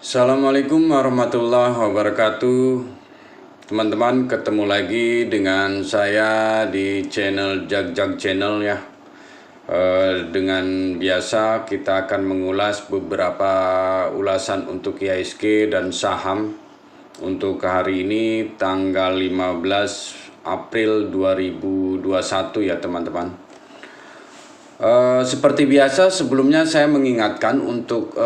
Assalamualaikum warahmatullahi wabarakatuh. Teman-teman, ketemu lagi dengan saya di channel Jag Channel ya. Dengan biasa kita akan mengulas beberapa ulasan untuk IHSG dan saham untuk hari ini tanggal 15 April 2021 ya teman-teman. Seperti biasa sebelumnya saya mengingatkan untuk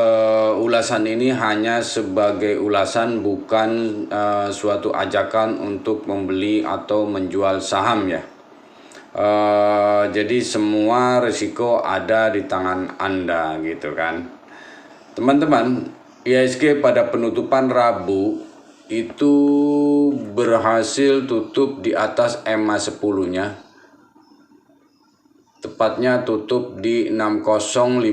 ulasan ini hanya sebagai ulasan, bukan suatu ajakan untuk membeli atau menjual saham ya. Jadi semua risiko ada di tangan Anda gitu kan. Teman-teman, IHSG pada penutupan Rabu itu berhasil tutup di atas EMA 10-nya. Tepatnya tutup di 6050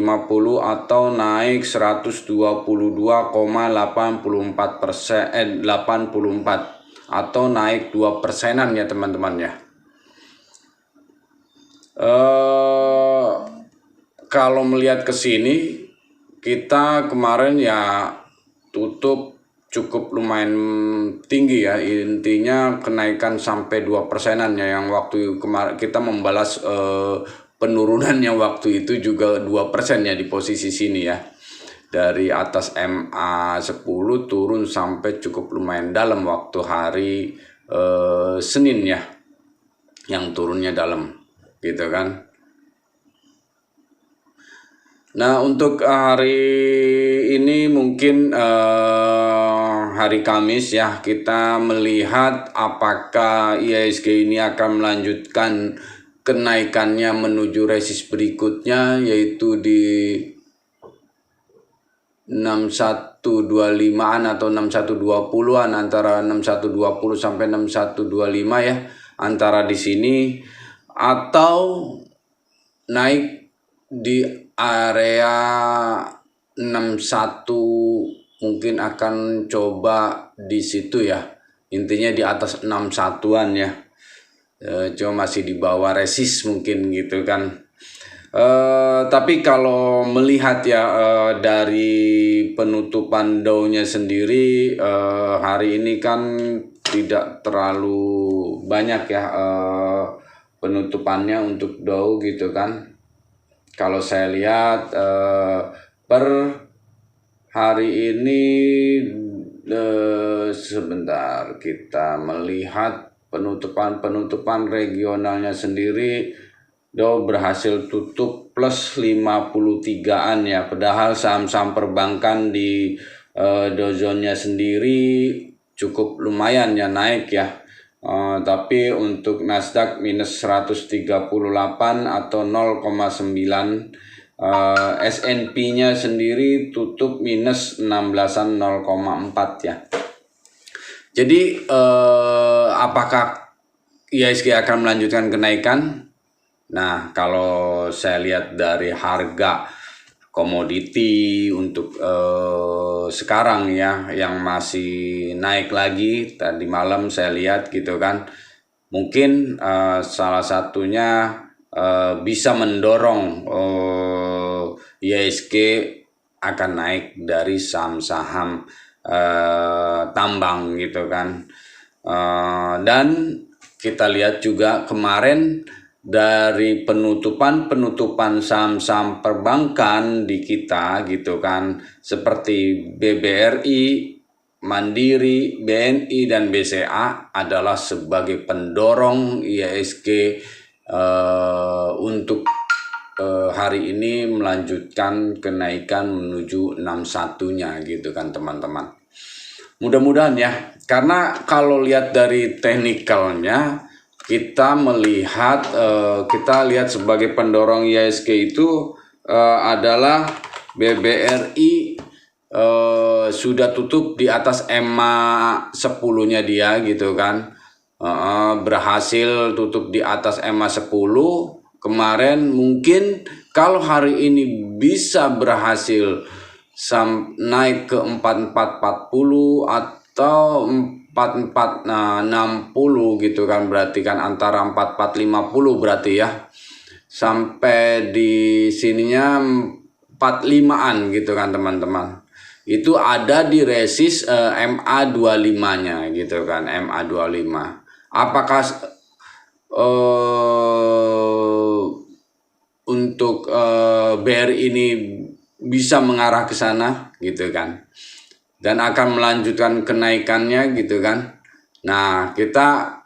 atau naik 122,84%, 84 atau naik 2%-an ya teman-teman ya. Kalau melihat ke sini, kita kemarin ya tutup cukup lumayan tinggi ya, intinya kenaikan sampai 2%-an ya, yang waktu kemarin kita membalas penurunannya waktu itu juga 2% ya di posisi sini ya. Dari atas MA 10 turun sampai cukup lumayan dalam waktu hari Senin ya, yang turunnya dalam gitu kan. Nah, untuk hari ini mungkin hari Kamis ya, kita melihat apakah IHSG ini akan melanjutkan kenaikannya menuju resist berikutnya, yaitu di 6125-an atau 6120-an, antara 6120 sampai 6125 ya, antara di sini, atau naik di area 61, mungkin akan coba di situ ya, intinya di atas 61-an ya. Cuma masih di bawah resist mungkin gitu kan. Tapi kalau melihat ya dari penutupan Dow-nya sendiri hari ini kan tidak terlalu banyak ya penutupannya untuk Dow gitu kan. Kalau saya lihat per hari ini sebentar kita melihat penutupan regionalnya sendiri, Dow berhasil tutup plus 53-an ya, padahal saham-saham perbankan di Dow Jones-nya sendiri cukup lumayan ya naik ya. Tapi untuk Nasdaq minus 138 atau 0,9, S&P-nya sendiri tutup minus 16-an 0,4 ya. Jadi apakah IHSG akan melanjutkan kenaikan? Nah, kalau saya lihat dari harga komoditi untuk sekarang ya, yang masih naik lagi, tadi malam saya lihat gitu kan, mungkin salah satunya bisa mendorong IHSG akan naik dari saham-saham tambang gitu kan. Dan kita lihat juga kemarin dari penutupan saham-saham perbankan di kita gitu kan, seperti BBRI, Mandiri, BNI, dan BCA adalah sebagai pendorong IHSG untuk hari ini melanjutkan kenaikan menuju 61-nya gitu kan teman-teman. Mudah-mudahan ya, karena kalau lihat dari teknikalnya, kita melihat kita lihat sebagai pendorong IHSG itu adalah BBRI sudah tutup di atas EMA 10-nya dia gitu kan, berhasil tutup di atas EMA 10 kemarin. Mungkin kalau hari ini bisa berhasil naik ke 4440 atau 4460 gitu kan, berarti kan antara 4450 berarti ya, sampai di sininya 45-an gitu kan teman-teman. itu ada di resist MA25-nya gitu kan, MA25. Apakah untuk BRI ini bisa mengarah ke sana gitu kan, dan akan melanjutkan kenaikannya gitu kan. Nah, kita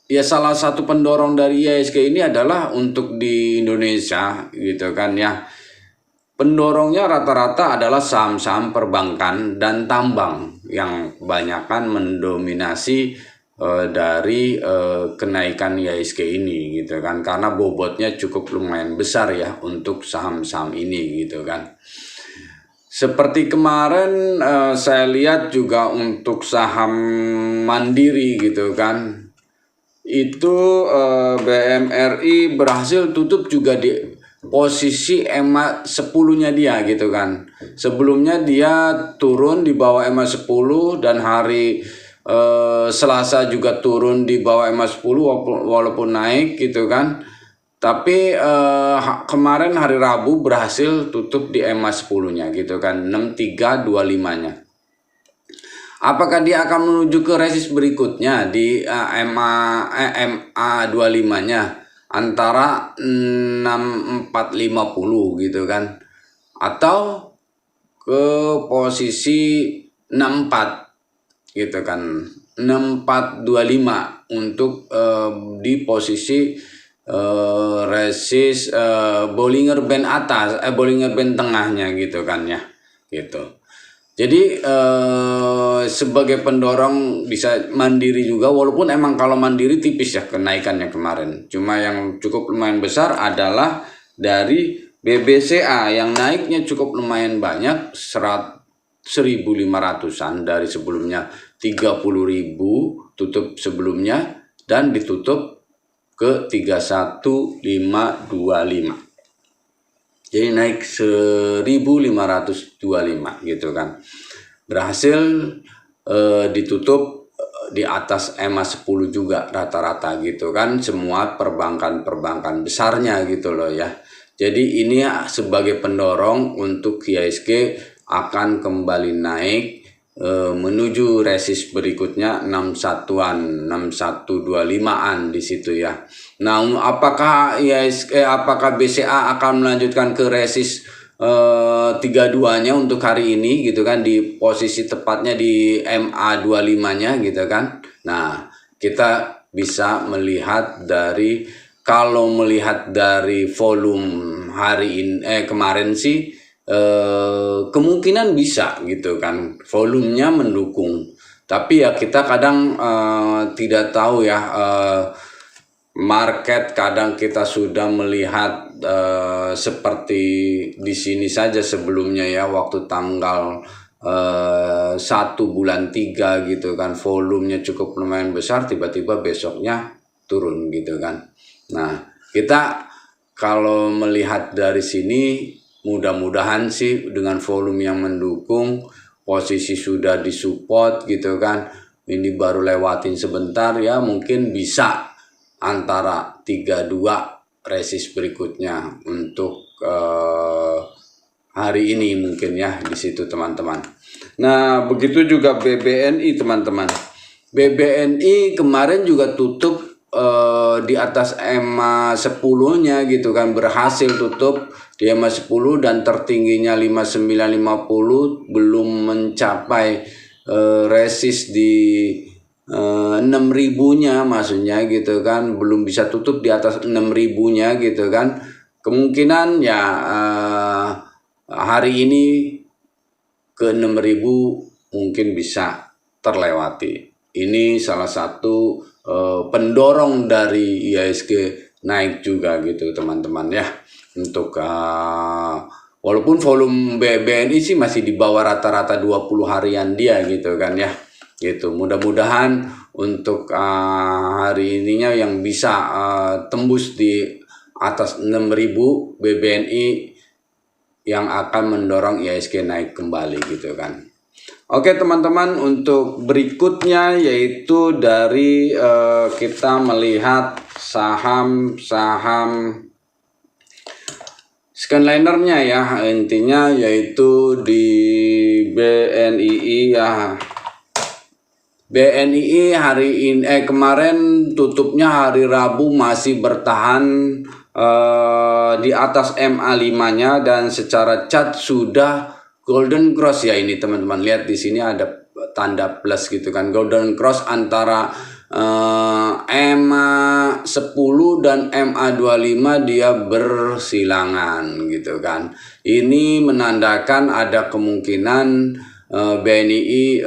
ya salah satu pendorong dari IHSG ini adalah untuk di Indonesia gitu kan ya. Pendorongnya rata-rata adalah saham-saham perbankan dan tambang yang kebanyakan mendominasi dari kenaikan IHSG ini gitu kan, karena bobotnya cukup lumayan besar ya untuk saham-saham ini gitu kan. Seperti kemarin saya lihat juga untuk saham Mandiri gitu kan, itu BMRI berhasil tutup juga di posisi EMA 10-nya dia gitu kan. Sebelumnya dia turun di bawah EMA 10 dan hari Selasa juga turun di bawah EMA 10 walaupun naik gitu kan. Tapi kemarin hari Rabu berhasil tutup di EMA 10-nya gitu kan, 6325-nya. Apakah dia akan menuju ke resist berikutnya di MA25-nya antara 6450 gitu kan, atau ke posisi 64 gitu kan, 6425 untuk di posisi resist Bollinger Band atas, Bollinger Band tengahnya gitu kan ya gitu. Jadi sebagai pendorong bisa Mandiri juga, walaupun emang kalau Mandiri tipis ya kenaikannya kemarin. Cuma yang cukup lumayan besar adalah dari BBCA yang naiknya cukup lumayan banyak, 1.500-an dari sebelumnya 30.000 tutup sebelumnya dan ditutup ke 31.525. Jadi naik 1.525 gitu kan. Berhasil ditutup di atas EMA 10 juga rata-rata gitu kan. Semua perbankan-perbankan besarnya gitu loh ya. Jadi ini sebagai pendorong untuk IHSG akan kembali naik menuju resist berikutnya 61-an, 6125-an di situ ya. Nah, apakah apakah BCA akan melanjutkan ke resist 32-nya untuk hari ini gitu kan, di posisi tepatnya di MA25-nya gitu kan. Nah, kita bisa melihat dari, kalau melihat dari volume hari ini kemarin sih kemungkinan bisa gitu kan, volumenya mendukung. Tapi ya kita kadang tidak tahu ya, market kadang kita sudah melihat seperti di sini saja sebelumnya ya, waktu tanggal 1 bulan 3 gitu kan, volumenya cukup lumayan besar, tiba-tiba besoknya turun gitu kan. Nah, kita kalau melihat dari sini, mudah-mudahan sih dengan volume yang mendukung, posisi sudah disupport gitu kan, ini baru lewatin sebentar ya, mungkin bisa antara 32 resist berikutnya untuk hari ini mungkin ya di situ teman-teman. Nah, begitu juga BBNI teman-teman. BBNI kemarin juga tutup di atas EMA 10-nya gitu kan, berhasil tutup di EMA 10 dan tertingginya 5950, belum mencapai resist di 6.000-nya maksudnya gitu kan, belum bisa tutup di atas 6.000-nya gitu kan. Kemungkinan ya hari ini ke 6.000 mungkin bisa terlewati. Ini salah satu pendorong dari IHSG naik juga gitu teman-teman ya. Untuk walaupun volume BNI sih masih di bawah rata-rata 20 harian dia gitu kan ya. Gitu. Mudah-mudahan untuk hari ininya yang bisa tembus di atas 6.000 BBNI yang akan mendorong IHSG naik kembali gitu kan. Oke teman-teman, untuk berikutnya yaitu dari kita melihat saham-saham Scanlinernya ya, intinya yaitu di BNII ya. BNII hari ini kemarin tutupnya hari Rabu masih bertahan di atas MA5-nya dan secara chart sudah golden cross ya ini teman-teman. Lihat di sini ada tanda plus gitu kan. Golden cross antara MA10 dan MA25 dia bersilangan gitu kan. Ini menandakan ada kemungkinan BNI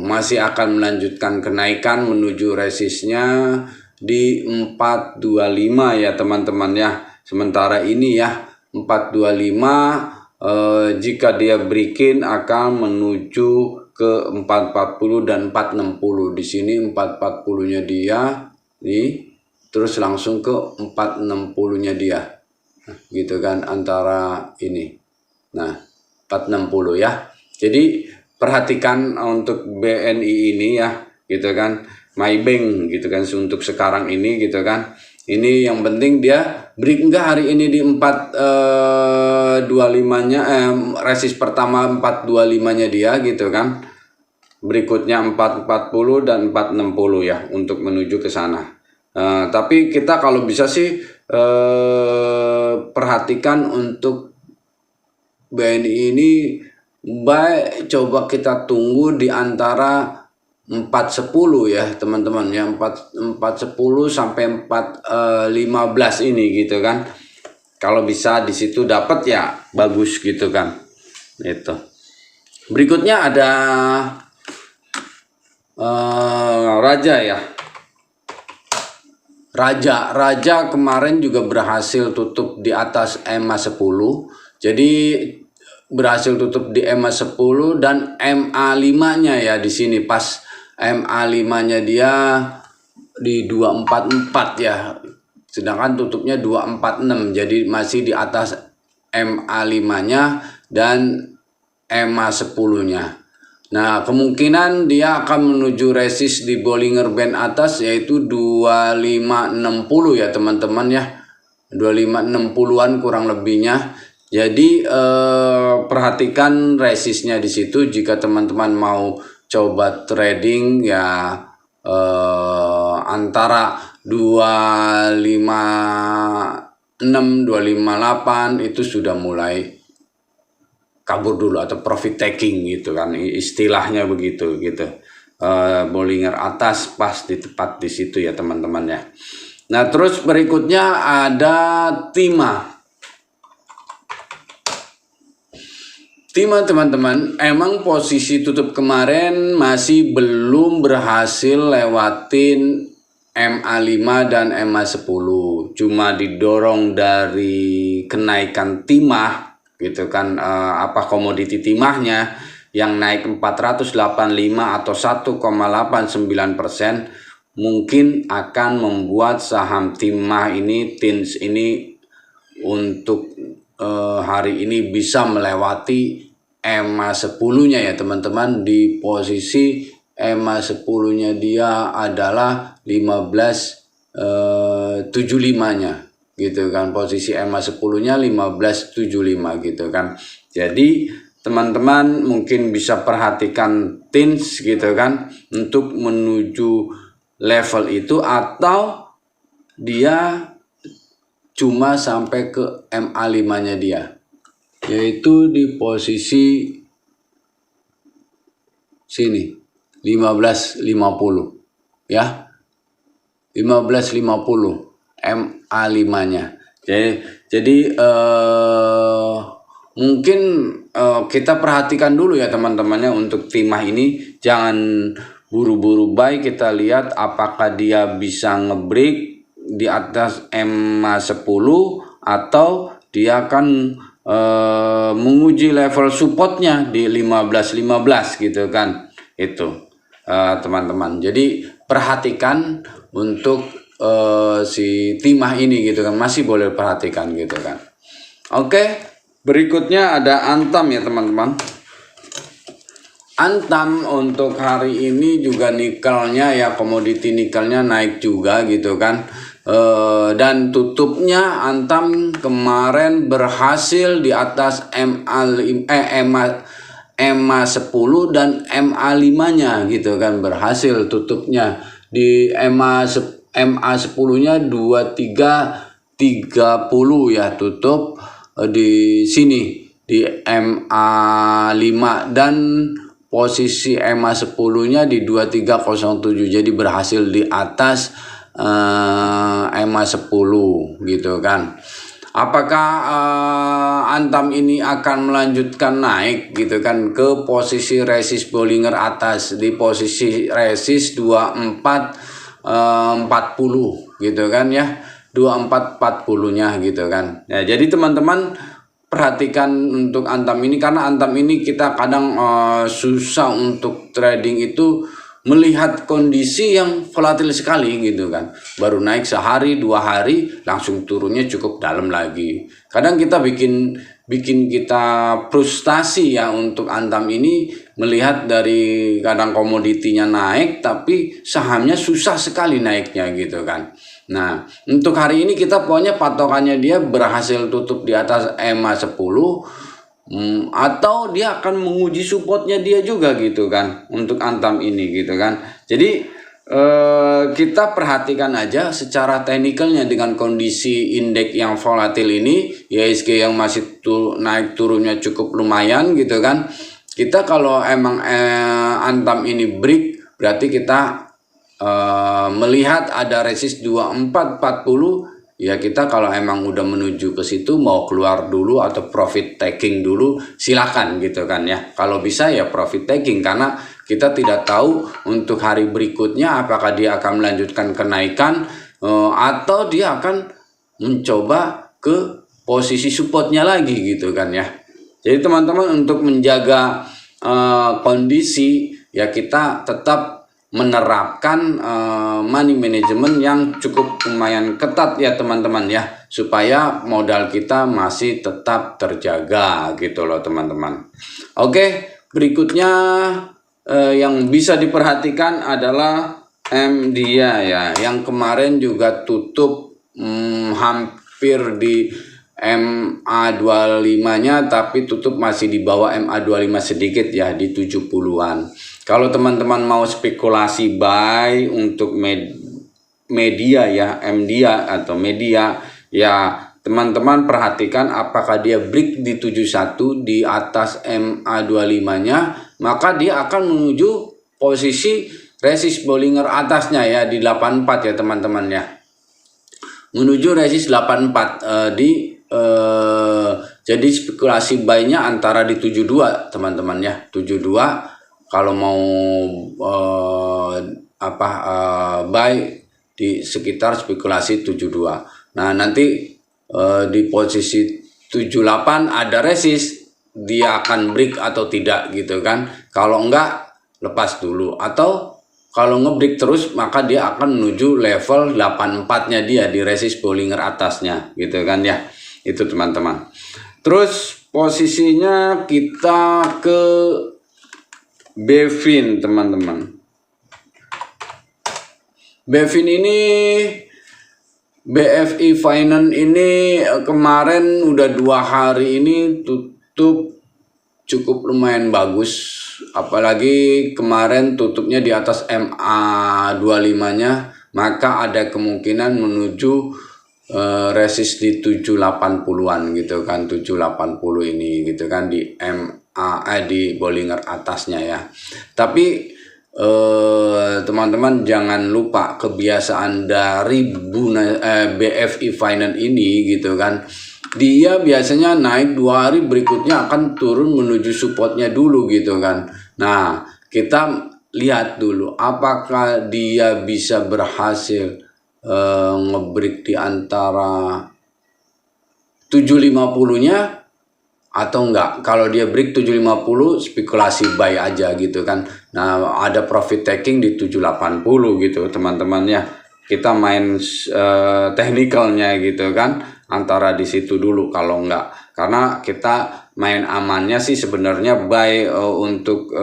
masih akan melanjutkan kenaikan menuju resistnya di 425 ya teman-teman ya. Sementara ini ya 425 jika dia breaking akan menuju ke 440 dan 460. Di sini 440-nya dia nih, terus langsung ke 460-nya dia. Gitu kan antara ini. Nah, 460 ya. Jadi perhatikan untuk BNI ini ya, gitu kan. Maybank gitu kan untuk sekarang ini gitu kan. Ini yang penting dia break enggak hari ini di 425-nya resist pertama 425-nya dia gitu kan. Berikutnya 440 dan 460 ya untuk menuju ke sana. Tapi kita kalau bisa sih perhatikan untuk BNI ini baik, coba kita tunggu di antara 410 ya teman-teman ya, 410 sampai 415 ini gitu kan. Kalau bisa di situ dapat ya bagus gitu kan. Itu. Berikutnya ada Raja ya. Raja kemarin juga berhasil tutup di atas MA10. Jadi berhasil tutup di MA10 dan MA5-nya ya di sini pas MA5-nya dia di 244 ya. Sedangkan tutupnya 246. Jadi masih di atas MA5-nya dan MA10-nya. Nah, kemungkinan dia akan menuju resist di Bollinger Band atas yaitu 2560 ya teman-teman ya. 2560-an kurang lebihnya. Jadi perhatikan resistnya di situ jika teman-teman mau coba trading ya antara 256 258 itu sudah mulai kabur dulu atau profit taking gitu kan, istilahnya begitu gitu. Bollinger atas pas di tepat di situ ya teman-teman ya. Nah, terus berikutnya ada Timah teman-teman, emang posisi tutup kemarin masih belum berhasil lewatin MA5 dan MA10. Cuma didorong dari kenaikan timah gitu kan, komoditi timahnya yang naik 485 atau 1,89% mungkin akan membuat saham timah ini, TINS ini untuk hari ini bisa melewati MA10-nya ya teman-teman. Di posisi MA10-nya dia adalah 1575-nya gitu kan. Posisi MA10-nya 1575 gitu kan. Jadi teman-teman mungkin bisa perhatikan TINS gitu kan untuk menuju level itu, atau dia cuma sampai ke MA5-nya dia, yaitu di posisi sini 1550 ya, 1550 MA5-nya. Jadi mungkin kita perhatikan dulu ya teman-temannya untuk timah ini, jangan buru-buru buy. Kita lihat apakah dia bisa ngebreak di atas MA10 atau dia akan menguji level supportnya di 1515 gitu kan. Itu teman-teman. Jadi perhatikan untuk si timah ini gitu kan, masih boleh perhatikan gitu kan. Oke, berikutnya ada Antam ya teman-teman. Antam untuk hari ini juga nikelnya ya, komoditi nikelnya naik juga gitu kan. Dan tutupnya Antam kemarin berhasil di atas MA 10 dan MA 5-nya gitu kan, berhasil tutupnya di MA 10-nya 23.30 ya, tutup di sini di MA 5 dan posisi MA 10-nya di 2307, jadi berhasil di atas MA 10 gitu kan. Apakah Antam ini akan melanjutkan naik gitu kan ke posisi resist Bollinger Atas di posisi resist 2440 gitu kan ya, 2440-nya gitu kan. Ya, jadi teman-teman perhatikan untuk Antam ini, karena Antam ini kita kadang susah untuk trading itu melihat kondisi yang volatil sekali gitu kan. Baru naik sehari 2 hari langsung turunnya cukup dalam lagi. Kadang kita bikin kita frustasi ya untuk Antam ini, melihat dari kadang komoditinya naik tapi sahamnya susah sekali naiknya gitu kan. Nah, untuk hari ini kita pokoknya patokannya dia berhasil tutup di atas MA 10, atau dia akan menguji supportnya dia juga gitu kan untuk Antam ini gitu kan. Jadi kita perhatikan aja secara teknikalnya dengan kondisi indeks yang volatil ini, IHSG yang masih naik turunnya cukup lumayan gitu kan. Kita kalau emang Antam ini break, berarti kita melihat ada resist 2440. Ya kita kalau emang udah menuju ke situ, mau keluar dulu atau profit taking dulu silakan gitu kan ya. Kalau bisa ya profit taking, karena kita tidak tahu untuk hari berikutnya apakah dia akan melanjutkan kenaikan atau dia akan mencoba ke posisi supportnya lagi gitu kan ya. Jadi teman-teman untuk menjaga kondisi ya kita tetap menerapkan money management yang cukup lumayan ketat ya teman-teman ya, supaya modal kita masih tetap terjaga gitu loh teman-teman. Oke, berikutnya yang bisa diperhatikan adalah MDIA ya, yang kemarin juga tutup hampir di MA 25-nya, tapi tutup masih di bawah MA 25 sedikit ya, di 70-an. Kalau teman-teman mau spekulasi buy untuk media ya, MDIA atau media ya, teman-teman perhatikan apakah dia break di 71 di atas MA 25-nya, maka dia akan menuju posisi resist Bollinger atasnya ya di 84 ya teman-teman ya. Menuju resist 84 jadi spekulasi buy-nya antara di 72 teman-teman ya, 72 kalau mau buy di sekitar spekulasi 72. Nah, nanti di posisi 78 ada resist, dia akan break atau tidak gitu kan. Kalau enggak lepas dulu, atau kalau ngebreak terus maka dia akan menuju level 84-nya dia di resist Bollinger atasnya gitu kan ya. Itu teman-teman. Terus posisinya kita ke Bevin teman-teman. Bevin ini BFI Finance ini kemarin udah 2 hari ini tutup cukup lumayan bagus, apalagi kemarin tutupnya di atas MA 25-nya, maka ada kemungkinan menuju resist di 780-an gitu kan, 780 ini gitu kan di di Bollinger atasnya ya. Tapi teman-teman jangan lupa kebiasaan dari BFI Finance ini gitu kan, dia biasanya naik 2 hari berikutnya akan turun menuju supportnya dulu gitu kan. Nah, kita lihat dulu apakah dia bisa berhasil ngebreak di antara 750-nya atau enggak. Kalau dia break 750 spekulasi buy aja gitu kan. Nah, ada profit taking di 780 gitu teman-teman ya. Kita main technicalnya gitu kan, antara di situ dulu kalau enggak. Karena kita main amannya sih sebenarnya buy untuk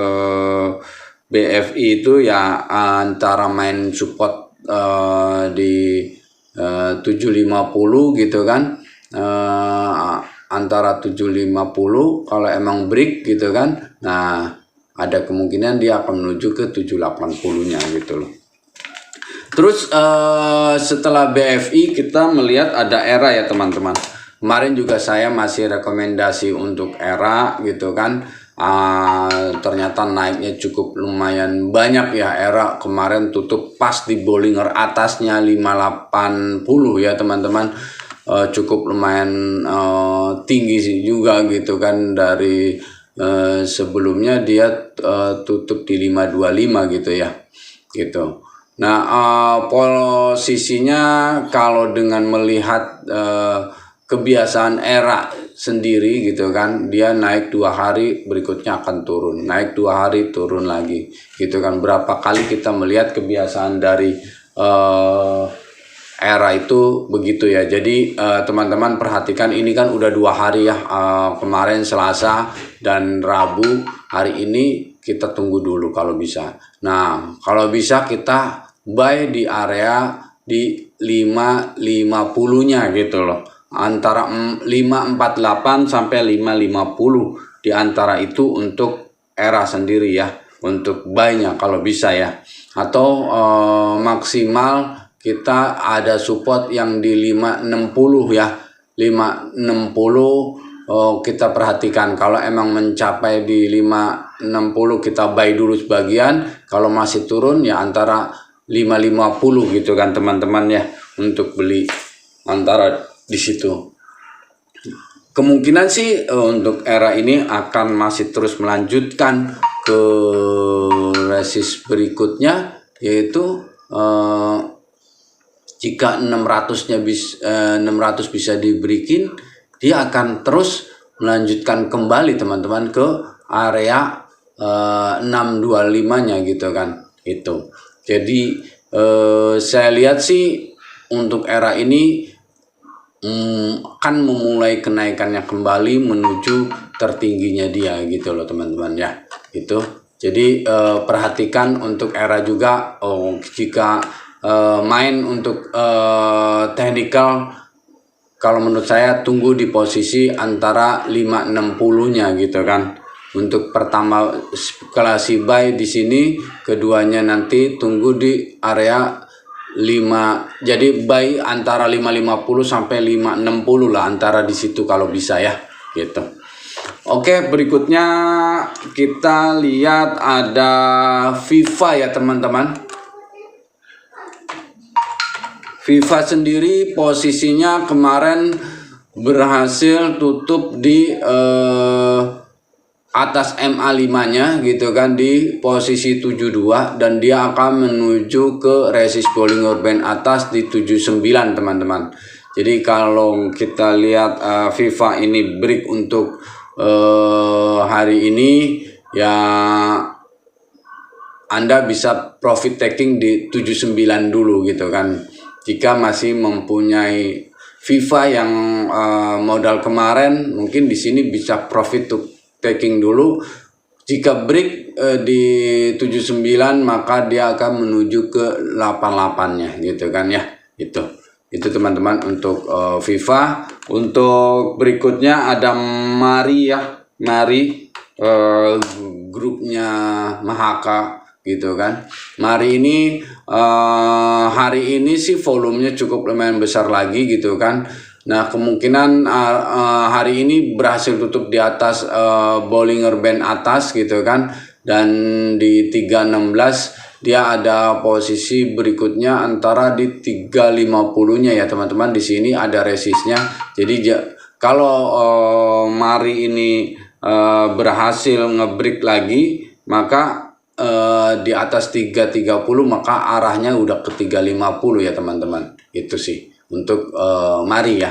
BFI itu ya antara main support di 750 gitu kan, antara 750 kalau emang break gitu kan. Nah, ada kemungkinan dia akan menuju ke 780-nya gitu loh. Terus setelah BFI kita melihat ada ERA ya teman-teman. Kemarin juga saya masih rekomendasi untuk ERA gitu kan. Ternyata naiknya cukup lumayan banyak ya. ERA kemarin tutup pas di Bollinger atasnya 580 ya teman-teman. Cukup lumayan tinggi sih juga gitu kan. Dari sebelumnya dia tutup di 525 gitu ya gitu. Nah, posisinya kalau dengan melihat kebiasaan ERA sendiri gitu kan, dia naik 2 hari berikutnya akan turun, naik 2 hari turun lagi gitu kan. Berapa kali kita melihat kebiasaan dari ERA itu begitu ya. Jadi teman-teman perhatikan, ini kan udah 2 hari ya, kemarin Selasa dan Rabu. Hari ini kita tunggu dulu kalau bisa. Nah, kalau bisa kita buy di area di 550-nya gitu loh. Antara 548 sampai 550 di antara itu untuk ERA sendiri ya, untuk buy-nya kalau bisa ya. Atau maksimal kita ada support yang di 560 ya. 560 kita perhatikan, kalau emang mencapai di 560 kita buy dulu sebagian, kalau masih turun ya antara 550 gitu kan teman-teman ya, untuk beli antara di situ. Kemungkinan sih untuk ERA ini akan masih terus melanjutkan ke resist berikutnya, yaitu jika 600-nya 600 bisa diberikin, dia akan terus melanjutkan kembali teman-teman ke area 625-nya gitu kan. Itu. Jadi saya lihat sih untuk ERA ini akan memulai kenaikannya kembali menuju tertingginya dia gitu loh teman-teman ya. Itu. Jadi perhatikan untuk ERA juga, jika main untuk technical, kalau menurut saya tunggu di posisi antara 560-nya gitu kan. Untuk pertama spekulasi buy di sini, keduanya nanti tunggu di area 5. Jadi buy antara 550 sampai 560 lah, antara di situ kalau bisa ya gitu. Oke, berikutnya kita lihat ada FIFA ya teman-teman. FIFA sendiri posisinya kemarin berhasil tutup di atas MA5-nya gitu kan, di posisi 72, dan dia akan menuju ke resist Bollinger Band atas di 79 teman-teman. Jadi kalau kita lihat FIFA ini break untuk hari ini ya, Anda bisa profit taking di 79 dulu gitu kan. Jika masih mempunyai FIFA yang modal kemarin, mungkin di sini bisa profit taking dulu. Jika break di 79, maka dia akan menuju ke 88-nya gitu kan ya. Itu teman-teman untuk FIFA. Untuk berikutnya ada Mari ya. Mari grupnya Mahaka gitu kan. Mari ini hari ini sih volumenya cukup lumayan besar lagi gitu kan. Nah, kemungkinan hari ini berhasil tutup di atas Bollinger Band atas gitu kan, dan di 316 dia ada posisi berikutnya antara di 350-nya ya teman-teman. Di sini ada resistnya. Jadi kalau Mari ini berhasil ngebreak lagi, maka di atas 330 maka arahnya udah ke 350 ya teman-teman. Itu sih untuk Mari ya.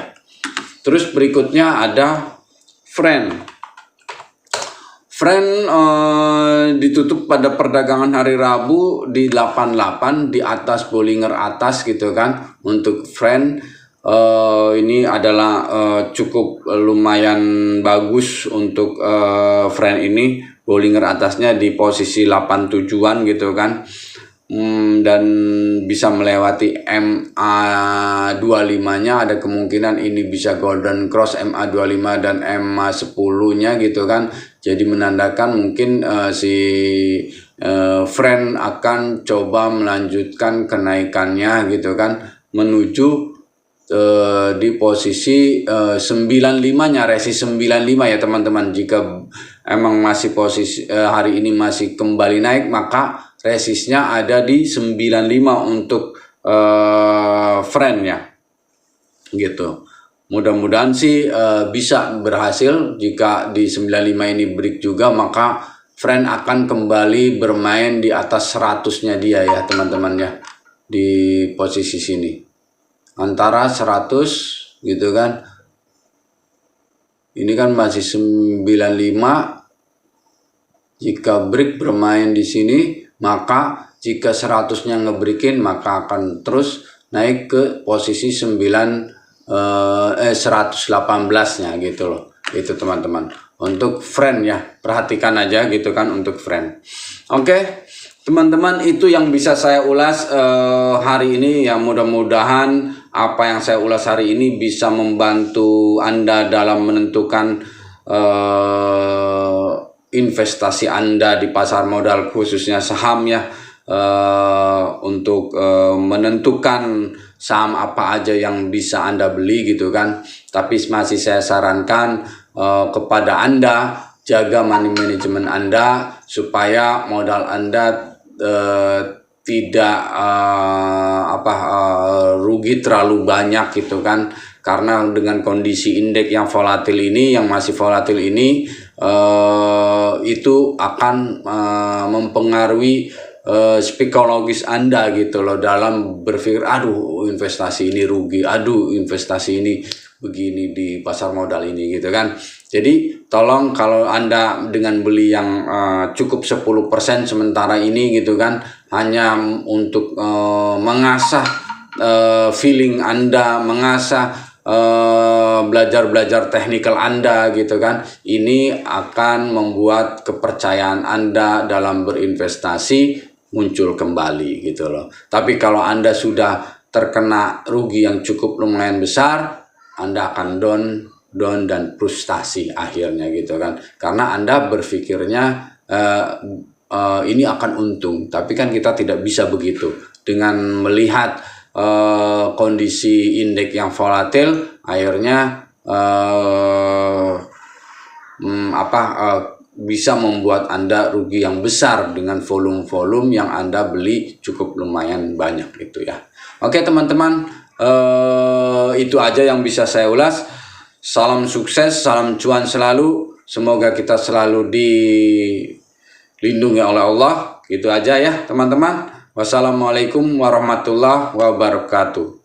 Terus berikutnya ada Friend ditutup pada perdagangan hari Rabu di 88 di atas Bollinger atas gitu kan. Untuk Friend ini adalah cukup lumayan bagus untuk Friend ini. Bollinger atasnya di posisi 87-an gitu kan. dan bisa melewati MA25-nya, ada kemungkinan ini bisa golden cross MA25 dan MA10-nya gitu kan. Jadi menandakan mungkin si friend akan coba melanjutkan kenaikannya gitu kan, menuju di posisi 95-nya, resi 95 ya teman-teman. Jika emang masih posisi hari ini masih kembali naik, maka resistnya ada di 95 untuk friendnya gitu. Mudah-mudahan sih bisa berhasil. Jika di 95 ini break juga, maka friend akan kembali bermain di atas 100-nya dia ya teman-teman ya, di posisi sini antara 100 gitu kan. Ini kan masih 95. Jika break bermain di sini, maka jika 100-nya ngebreakin, maka akan terus naik ke posisi 118-nya gitu loh. Itu teman-teman. Untuk friend ya, perhatikan aja gitu kan untuk friend. Oke, teman-teman, itu yang bisa saya ulas hari ini ya. Mudah-mudahan apa yang saya ulas hari ini bisa membantu Anda dalam menentukan investasi Anda di pasar modal, khususnya saham ya, untuk menentukan saham apa aja yang bisa Anda beli gitu kan. Tapi masih saya sarankan kepada Anda, jaga money management Anda supaya modal Anda tidak rugi terlalu banyak gitu kan. Karena dengan kondisi indeks yang volatil ini, yang masih volatil ini, itu akan mempengaruhi psikologis Anda gitu loh, dalam berpikir aduh investasi ini rugi, aduh investasi ini begini di pasar modal ini gitu kan. Jadi tolong kalau Anda dengan beli yang cukup 10% sementara ini gitu kan, hanya untuk mengasah feeling Anda, mengasah belajar teknikal Anda gitu kan, ini akan membuat kepercayaan Anda dalam berinvestasi muncul kembali gitu loh. Tapi kalau Anda sudah terkena rugi yang cukup lumayan besar, Anda akan down dan frustasi akhirnya gitu kan, karena Anda berpikirnya ini akan untung, tapi kan kita tidak bisa begitu. Dengan melihat kondisi indeks yang volatil, akhirnya bisa membuat Anda rugi yang besar dengan volume-volume yang Anda beli cukup lumayan banyak gitu ya. Oke teman-teman, itu aja yang bisa saya ulas. Salam sukses, salam cuan selalu. Semoga kita selalu dilindungi oleh Allah. Gitu aja ya teman-teman. Wassalamualaikum warahmatullahi wabarakatuh.